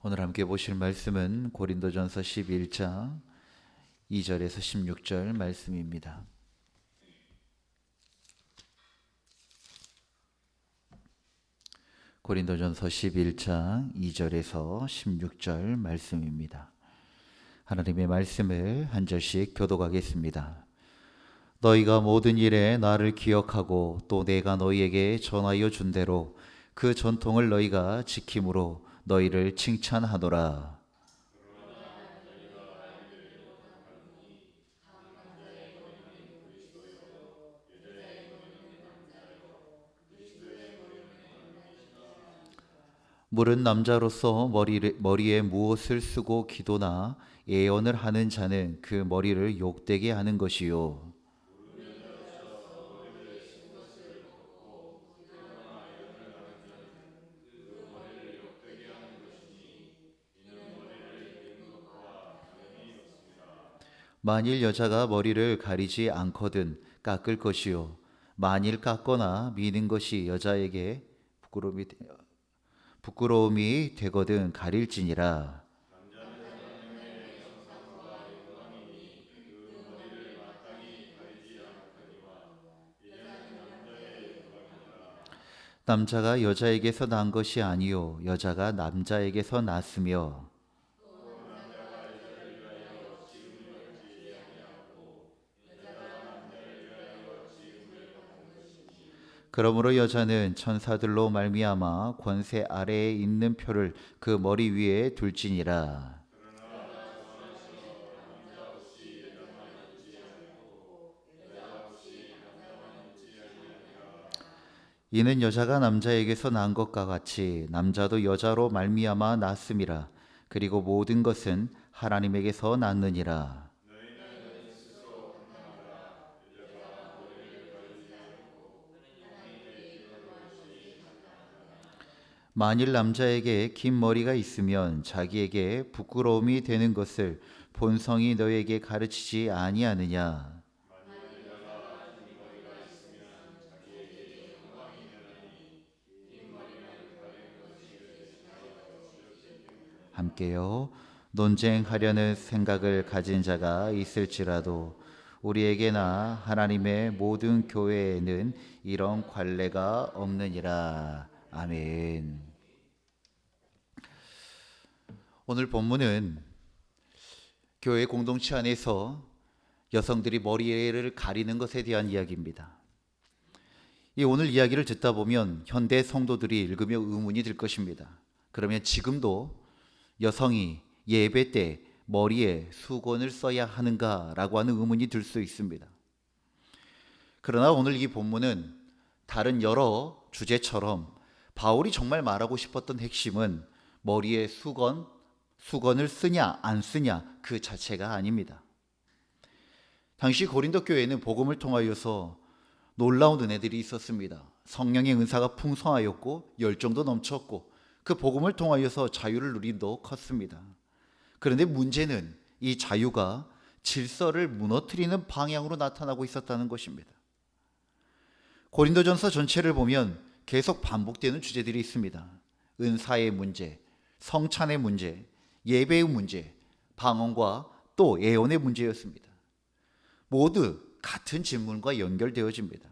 오늘 함께 보실 말씀은 고린도전서 11장 2절에서 16절 말씀입니다. 고린도전서 11장 2절에서 16절 말씀입니다. 하나님의 말씀을 한 절씩 교독하겠습니다. 너희가 모든 일에 나를 기억하고 또 내가 너희에게 전하여 준 대로 그 전통을 너희가 지킴으로 너희를 칭찬하노라. 물은 남자로서 머리에 무엇을 쓰고 기도나 예언을 하는 자는 그 머리를 욕되게 하는 것이요. 만일 여자가 머리를 가리지 않거든 깎을 것이요. 만일 깎거나 미는 것이 여자에게 부끄러움이 되거든 가릴지니라. 남자가 여자에게서 난 것이 아니요 여자가 남자에게서 났으며 그러므로 여자는 천사들로 말미암아 권세 아래에 있는 표를 그 머리 위에 둘지니라. 이는 여자가 남자에게서 난 것과 같이 남자도 여자로 말미암아 났음이라. 그리고 모든 것은 하나님에게서 났느니라. 만일 남자에게 긴 머리가 있으면 자기에게 부끄러움이 되는 것을 본성이 너에게 가르치지 아니하느냐. 함께요. 논쟁하려는 생각을 가진 자가 있을지라도 우리에게나 하나님의 모든 교회에는 이런 관례가 없느니라. 아멘. 오늘 본문은 교회 공동체 안에서 여성들이 머리를 가리는 것에 대한 이야기입니다. 이 오늘 이야기를 듣다 보면 현대 성도들이 읽으며 의문이 들 것입니다. 그러면 지금도 여성이 예배 때 머리에 수건을 써야 하는가라고 하는 의문이 들 수 있습니다. 그러나 오늘 이 본문은 다른 여러 주제처럼 바울이 정말 말하고 싶었던 핵심은 머리에 수건을 쓰냐 안 쓰냐 그 자체가 아닙니다. 당시 고린도 교회에는 복음을 통하여서 놀라운 은혜들이 있었습니다. 성령의 은사가 풍성하였고 열정도 넘쳤고 그 복음을 통하여서 자유를 누림도 컸습니다. 그런데 문제는 이 자유가 질서를 무너뜨리는 방향으로 나타나고 있었다는 것입니다. 고린도전서 전체를 보면 계속 반복되는 주제들이 있습니다. 은사의 문제, 성찬의 문제, 예배의 문제, 방언과 또 예언의 문제였습니다. 모두 같은 질문과 연결되어집니다.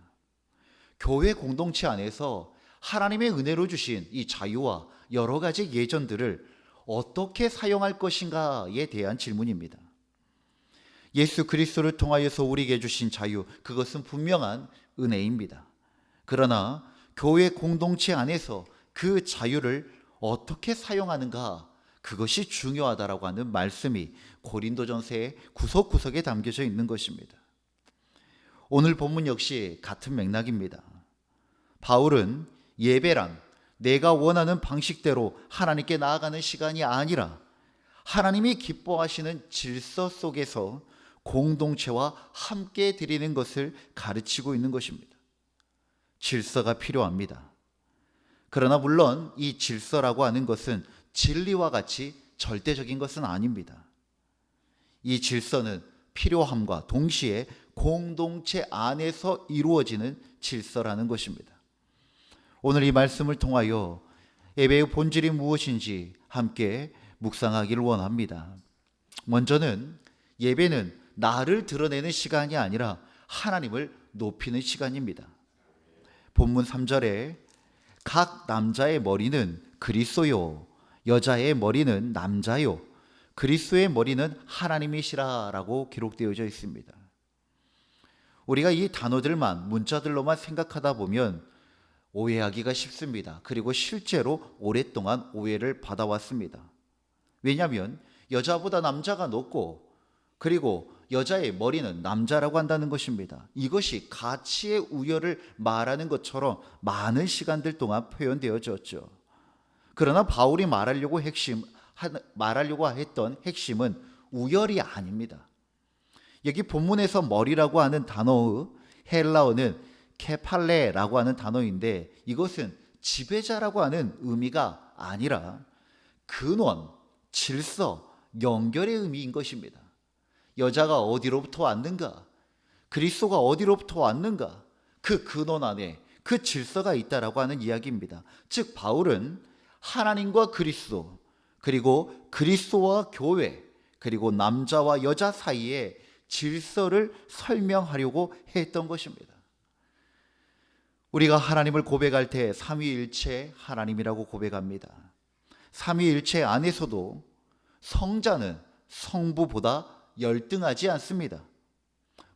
교회 공동체 안에서 하나님의 은혜로 주신 이 자유와 여러 가지 예전들을 어떻게 사용할 것인가에 대한 질문입니다. 예수 그리스도를 통하여서 우리에게 주신 자유, 그것은 분명한 은혜입니다. 그러나 교회 공동체 안에서 그 자유를 어떻게 사용하는가, 그것이 중요하다라고 하는 말씀이 고린도전서의 구석구석에 담겨져 있는 것입니다. 오늘 본문 역시 같은 맥락입니다. 바울은 예배란 내가 원하는 방식대로 하나님께 나아가는 시간이 아니라 하나님이 기뻐하시는 질서 속에서 공동체와 함께 드리는 것을 가르치고 있는 것입니다. 질서가 필요합니다. 그러나 물론 이 질서라고 하는 것은 진리와 같이 절대적인 것은 아닙니다. 이 질서는 필요함과 동시에 공동체 안에서 이루어지는 질서라는 것입니다. 오늘 이 말씀을 통하여 예배의 본질이 무엇인지 함께 묵상하기를 원합니다. 먼저는 예배는 나를 드러내는 시간이 아니라 하나님을 높이는 시간입니다. 본문 3절에 각 남자의 머리는 그리스도요 여자의 머리는 남자요 그리스도의 머리는 하나님이시라 라고 기록되어져 있습니다. 우리가 이 단어들만 문자들로만 생각하다 보면 오해하기가 쉽습니다. 그리고 실제로 오랫동안 오해를 받아왔습니다. 왜냐하면 여자보다 남자가 높고 그리고 여자의 머리는 남자라고 한다는 것입니다. 이것이 가치의 우열을 말하는 것처럼 많은 시간들 동안 표현되어졌죠. 그러나 바울이 말하려고 했던 핵심은 우열이 아닙니다. 여기 본문에서 머리라고 하는 단어의 헬라어는 케팔레라고 하는 단어인데 이것은 지배자라고 하는 의미가 아니라 근원, 질서, 연결의 의미인 것입니다. 여자가 어디로부터 왔는가? 그리스도가 어디로부터 왔는가? 그 근원 안에 그 질서가 있다라고 하는 이야기입니다. 즉 바울은 하나님과 그리스도 그리고 그리스도와 교회 그리고 남자와 여자 사이에 질서를 설명하려고 했던 것입니다. 우리가 하나님을 고백할 때 삼위일체 하나님이라고 고백합니다. 삼위일체 안에서도 성자는 성부보다 열등하지 않습니다.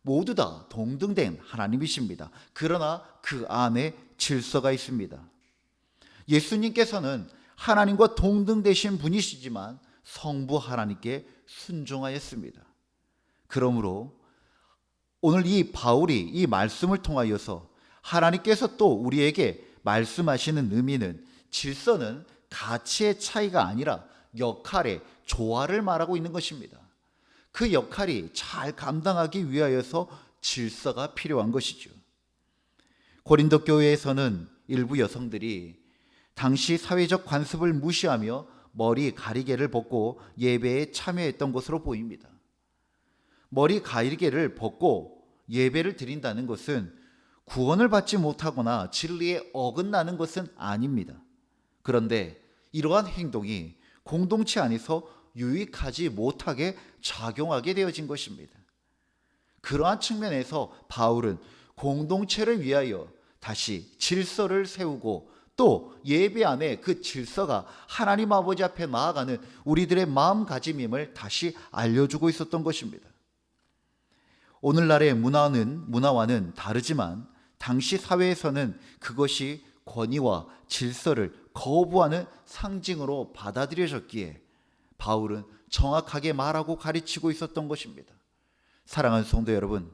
모두 다 동등된 하나님이십니다. 그러나 그 안에 질서가 있습니다. 예수님께서는 하나님과 동등되신 분이시지만 성부 하나님께 순종하였습니다. 그러므로 오늘 이 바울이 이 말씀을 통하여서 하나님께서 또 우리에게 말씀하시는 의미는 질서는 가치의 차이가 아니라 역할의 조화를 말하고 있는 것입니다. 그 역할이 잘 감당하기 위하여서 질서가 필요한 것이죠. 고린도 교회에서는 일부 여성들이 당시 사회적 관습을 무시하며 머리 가리개를 벗고 예배에 참여했던 것으로 보입니다. 머리 가리개를 벗고 예배를 드린다는 것은 구원을 받지 못하거나 진리에 어긋나는 것은 아닙니다. 그런데 이러한 행동이 공동체 안에서 유익하지 못하게 작용하게 되어진 것입니다. 그러한 측면에서 바울은 공동체를 위하여 다시 질서를 세우고 또 예배 안에 그 질서가 하나님 아버지 앞에 나아가는 우리들의 마음가짐임을 다시 알려주고 있었던 것입니다. 오늘날의 문화와는 다르지만 당시 사회에서는 그것이 권위와 질서를 거부하는 상징으로 받아들여졌기에 바울은 정확하게 말하고 가르치고 있었던 것입니다. 사랑하는 성도 여러분,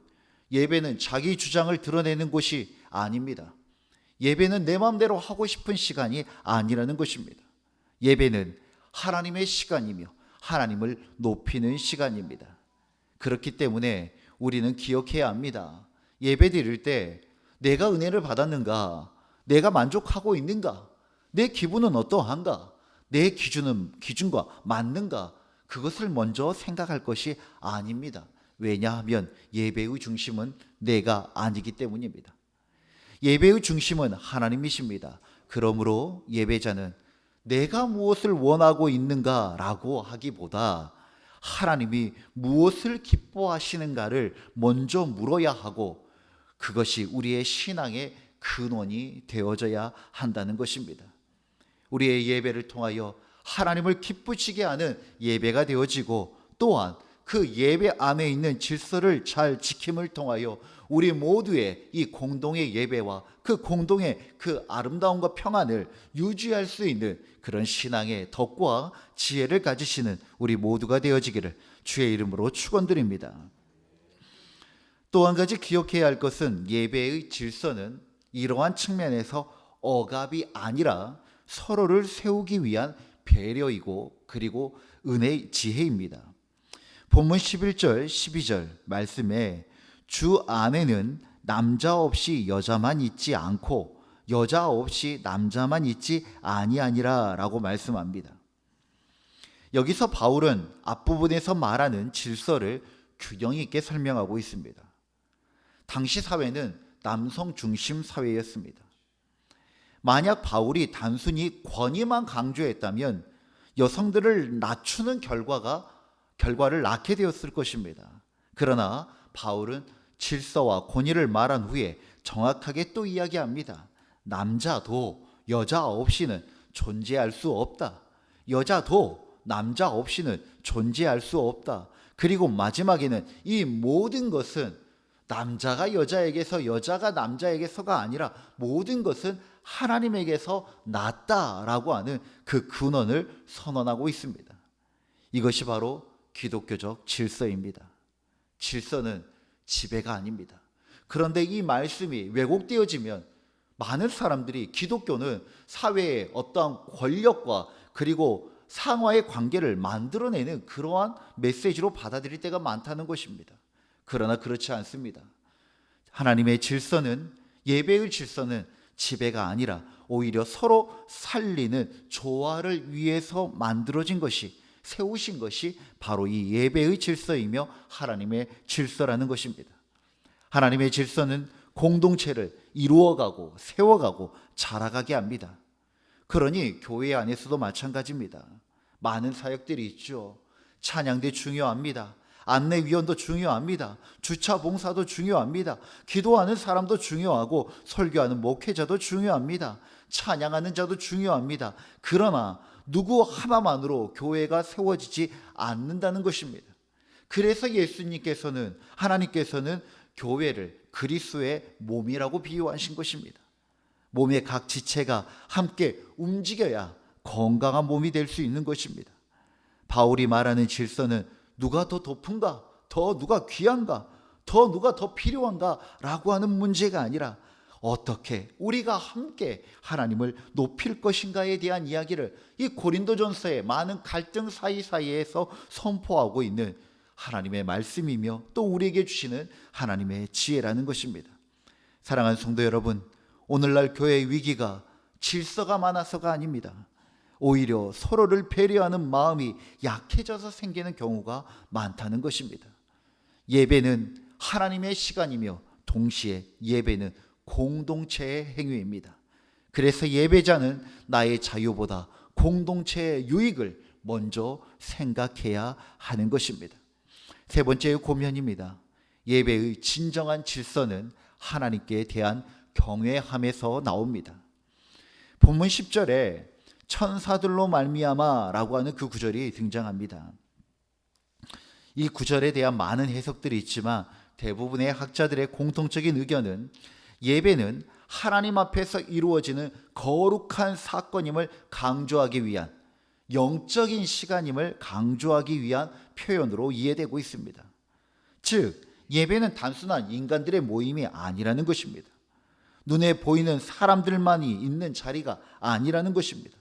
예배는 자기 주장을 드러내는 곳이 아닙니다. 예배는 내 마음대로 하고 싶은 시간이 아니라는 것입니다. 예배는 하나님의 시간이며 하나님을 높이는 시간입니다. 그렇기 때문에 우리는 기억해야 합니다. 예배 드릴 때 내가 은혜를 받았는가? 내가 만족하고 있는가? 내 기분은 어떠한가? 내 기준과 맞는가? 그것을 먼저 생각할 것이 아닙니다. 왜냐하면 예배의 중심은 내가 아니기 때문입니다. 예배의 중심은 하나님이십니다. 그러므로 예배자는 내가 무엇을 원하고 있는가라고 하기보다 하나님이 무엇을 기뻐하시는가를 먼저 물어야 하고 그것이 우리의 신앙의 근원이 되어져야 한다는 것입니다. 우리의 예배를 통하여 하나님을 기쁘시게 하는 예배가 되어지고 또한 그 예배 안에 있는 질서를 잘 지킴을 통하여 우리 모두의 이 공동의 예배와 그 공동의 그 아름다움과 평안을 유지할 수 있는 그런 신앙의 덕과 지혜를 가지시는 우리 모두가 되어지기를 주의 이름으로 축원드립니다. 또 한 가지 기억해야 할 것은 예배의 질서는 이러한 측면에서 억압이 아니라 서로를 세우기 위한 배려이고 그리고 은혜의 지혜입니다. 본문 11절 12절 말씀에 주 안에는 남자 없이 여자만 있지 않고 여자 없이 남자만 있지 아니하니라 라고 말씀합니다. 여기서 바울은 앞부분에서 말하는 질서를 균형 있게 설명하고 있습니다. 당시 사회는 남성 중심 사회였습니다. 만약 바울이 단순히 권위만 강조했다면 여성들을 낮추는 결과를 낳게 되었을 것입니다. 그러나 바울은 질서와 권위를 말한 후에 정확하게 또 이야기합니다. 남자도 여자 없이는 존재할 수 없다. 여자도 남자 없이는 존재할 수 없다. 그리고 마지막에는 이 모든 것은 남자가 여자에게서, 여자가 남자에게서가 아니라 모든 것은 하나님에게서 났다라고 하는 그 근원을 선언하고 있습니다. 이것이 바로 기독교적 질서입니다. 질서는 지배가 아닙니다. 그런데 이 말씀이 왜곡되어지면 많은 사람들이 기독교는 사회의 어떠한 권력과 그리고 상하의 관계를 만들어내는 그러한 메시지로 받아들일 때가 많다는 것입니다. 그러나 그렇지 않습니다. 하나님의 질서는, 예배의 질서는 지배가 아니라 오히려 서로 살리는 조화를 위해서 만들어진 것이, 세우신 것이 바로 이 예배의 질서이며 하나님의 질서라는 것입니다. 하나님의 질서는 공동체를 이루어가고 세워가고 자라가게 합니다. 그러니 교회 안에서도 마찬가지입니다. 많은 사역들이 있죠. 찬양대 중요합니다. 안내위원도 중요합니다. 주차 봉사도 중요합니다. 기도하는 사람도 중요하고 설교하는 목회자도 중요합니다. 찬양하는 자도 중요합니다. 그러나 누구 하나만으로 교회가 세워지지 않는다는 것입니다. 그래서 예수님께서는, 하나님께서는 교회를 그리스도의 몸이라고 비유하신 것입니다. 몸의 각 지체가 함께 움직여야 건강한 몸이 될 수 있는 것입니다. 바울이 말하는 질서는 누가 더 높은가, 더 누가 귀한가, 더 누가 더 필요한가 라고 하는 문제가 아니라 어떻게 우리가 함께 하나님을 높일 것인가에 대한 이야기를 이 고린도전서의 많은 갈등 사이사이에서 선포하고 있는 하나님의 말씀이며 또 우리에게 주시는 하나님의 지혜라는 것입니다. 사랑하는 성도 여러분, 오늘날 교회의 위기가 질서가 많아서가 아닙니다. 오히려 서로를 배려하는 마음이 약해져서 생기는 경우가 많다는 것입니다. 예배는 하나님의 시간이며 동시에 예배는 공동체의 행위입니다. 그래서 예배자는 나의 자유보다 공동체의 유익을 먼저 생각해야 하는 것입니다. 세 번째의 고면입니다. 예배의 진정한 질서는 하나님께 대한 경외함에서 나옵니다. 본문 10절에 천사들로 말미암아라고 하는 그 구절이 등장합니다. 이 구절에 대한 많은 해석들이 있지만 대부분의 학자들의 공통적인 의견은 예배는 하나님 앞에서 이루어지는 거룩한 사건임을 강조하기 위한, 영적인 시간임을 강조하기 위한 표현으로 이해되고 있습니다. 즉, 예배는 단순한 인간들의 모임이 아니라는 것입니다. 눈에 보이는 사람들만이 있는 자리가 아니라는 것입니다.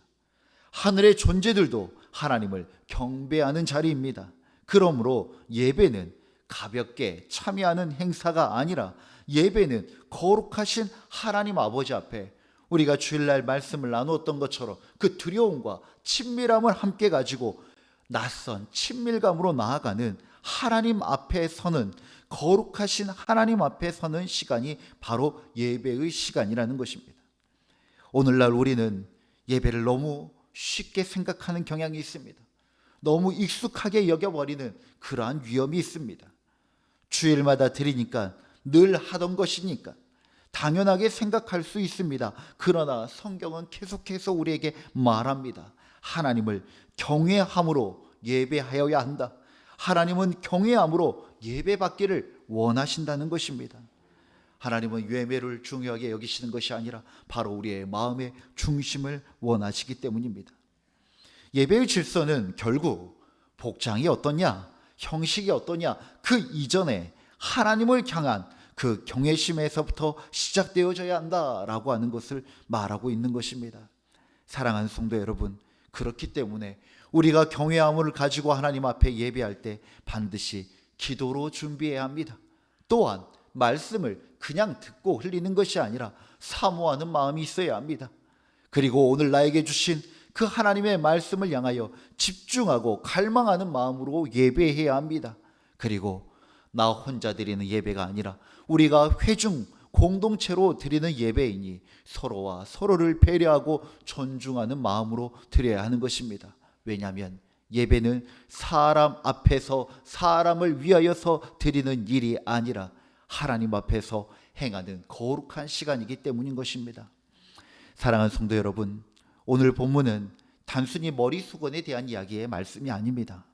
하늘의 존재들도 하나님을 경배하는 자리입니다. 그러므로 예배는 가볍게 참여하는 행사가 아니라 예배는 거룩하신 하나님 아버지 앞에 우리가 주일날 말씀을 나누었던 것처럼 그 두려움과 친밀함을 함께 가지고 낯선 친밀감으로 나아가는 하나님 앞에 서는, 거룩하신 하나님 앞에 서는 시간이 바로 예배의 시간이라는 것입니다. 오늘날 우리는 예배를 너무 쉽게 생각하는 경향이 있습니다. 너무 익숙하게 여겨버리는 그러한 위험이 있습니다. 주일마다 드리니까 늘 하던 것이니까 당연하게 생각할 수 있습니다. 그러나 성경은 계속해서 우리에게 말합니다. 하나님을 경외함으로 예배하여야 한다. 하나님은 경외함으로 예배받기를 원하신다는 것입니다. 하나님은 예배를 중요하게 여기시는 것이 아니라 바로 우리의 마음의 중심을 원하시기 때문입니다. 예배의 질서는 결국 복장이 어떠냐, 형식이 어떠냐, 그 이전에 하나님을 향한 그 경외심에서부터 시작되어져야 한다라고 하는 것을 말하고 있는 것입니다. 사랑하는 성도 여러분, 그렇기 때문에 우리가 경외함을 가지고 하나님 앞에 예배할 때 반드시 기도로 준비해야 합니다. 또한 말씀을 그냥 듣고 흘리는 것이 아니라 사모하는 마음이 있어야 합니다. 그리고 오늘 나에게 주신 그 하나님의 말씀을 향하여 집중하고 갈망하는 마음으로 예배해야 합니다. 그리고 나 혼자 드리는 예배가 아니라 우리가 회중 공동체로 드리는 예배이니 서로와 서로를 배려하고 존중하는 마음으로 드려야 하는 것입니다. 왜냐하면 예배는 사람 앞에서 사람을 위하여서 드리는 일이 아니라 하나님 앞에서 행하는 거룩한 시간이기 때문인 것입니다. 사랑하는 성도 여러분, 오늘 본문은 단순히 머리 수건에 대한 이야기의 말씀이 아닙니다.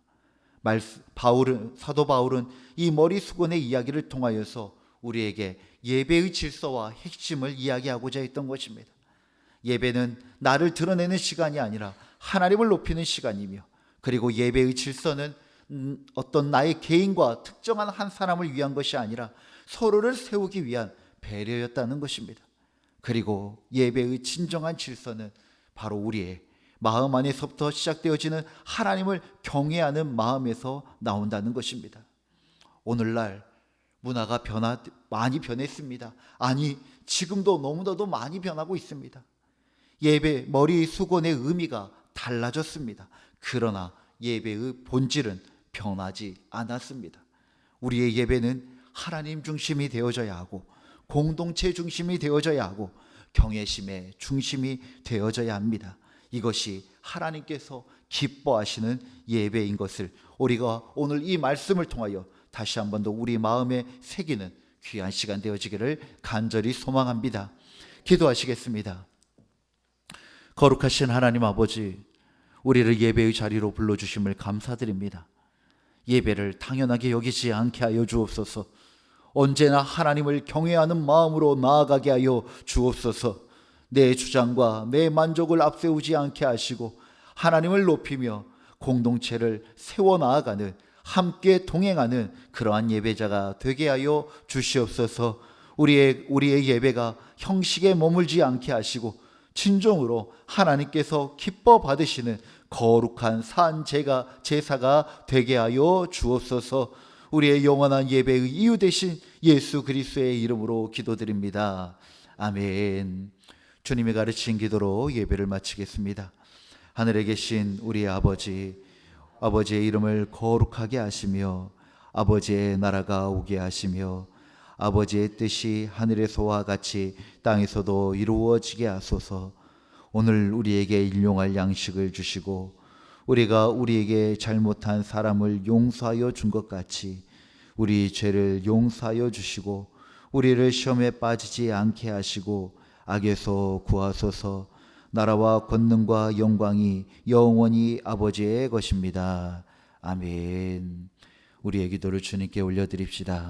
사도 바울은 이 머리 수건의 이야기를 통하여서 우리에게 예배의 질서와 핵심을 이야기하고자 했던 것입니다. 예배는 나를 드러내는 시간이 아니라 하나님을 높이는 시간이며, 그리고 예배의 질서는 어떤 나의 개인과 특정한 한 사람을 위한 것이 아니라 서로를 세우기 위한 배려였다는 것입니다. 그리고 예배의 진정한 질서는 바로 우리의 마음 안에서부터 시작되어지는 하나님을 경외하는 마음에서 나온다는 것입니다. 오늘날 문화가 많이 변했습니다. 아니, 지금도 너무나도 많이 변하고 있습니다. 예배, 머리 수건의 의미가 달라졌습니다. 그러나 예배의 본질은 변하지 않았습니다. 우리의 예배는 하나님 중심이 되어져야 하고, 공동체 중심이 되어져야 하고, 경외심의 중심이 되어져야 합니다. 이것이 하나님께서 기뻐하시는 예배인 것을 우리가 오늘 이 말씀을 통하여 다시 한 번 더 우리 마음에 새기는 귀한 시간 되어지기를 간절히 소망합니다. 기도하시겠습니다. 거룩하신 하나님 아버지, 우리를 예배의 자리로 불러주심을 감사드립니다. 예배를 당연하게 여기지 않게 하여 주옵소서. 언제나 하나님을 경외하는 마음으로 나아가게 하여 주옵소서. 내 주장과 내 만족을 앞세우지 않게 하시고 하나님을 높이며 공동체를 세워나가는, 함께 동행하는 그러한 예배자가 되게 하여 주시옵소서. 우리의 예배가 형식에 머물지 않게 하시고 진정으로 하나님께서 기뻐 받으시는 거룩한 제사가 되게 하여 주옵소서. 우리의 영원한 예배의 이유 되신 예수 그리스도의 이름으로 기도드립니다. 아멘. 주님이 가르친 기도로 예배를 마치겠습니다. 하늘에 계신 우리 아버지, 아버지의 이름을 거룩하게 하시며 아버지의 나라가 오게 하시며 아버지의 뜻이 하늘에서와 같이 땅에서도 이루어지게 하소서. 오늘 우리에게 일용할 양식을 주시고 우리가 우리에게 잘못한 사람을 용서하여 준 것 같이 우리 죄를 용서하여 주시고 우리를 시험에 빠지지 않게 하시고 악에서 구하소서. 나라와 권능과 영광이 영원히 아버지의 것입니다. 아멘. 우리의 기도를 주님께 올려드립시다.